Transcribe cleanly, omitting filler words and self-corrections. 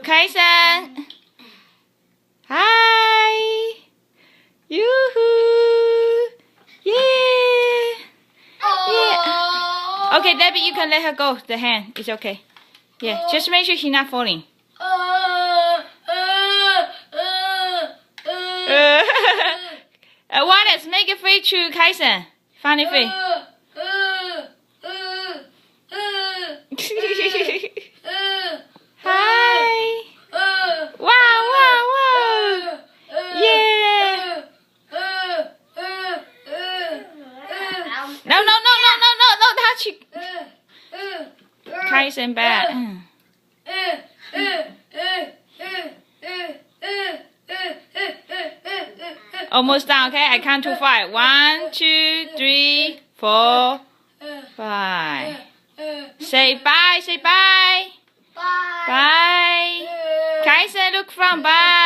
Kaisen. Hi. Yoo-hoo. Yeah. Yeah. Okay, Debbie, you can let her go. The hand. It's okay. Yeah, just make sure she's not falling. Wallace, make it free to Kaisen. Find it free. Hi. Wow, wow, wow. Yeah. No, touch it. Kaisen back. Almost done, okay? I count to 5. 1, 2, 3, 4, 5. Say bye, say bye. Bye. Kaisen, look from bye.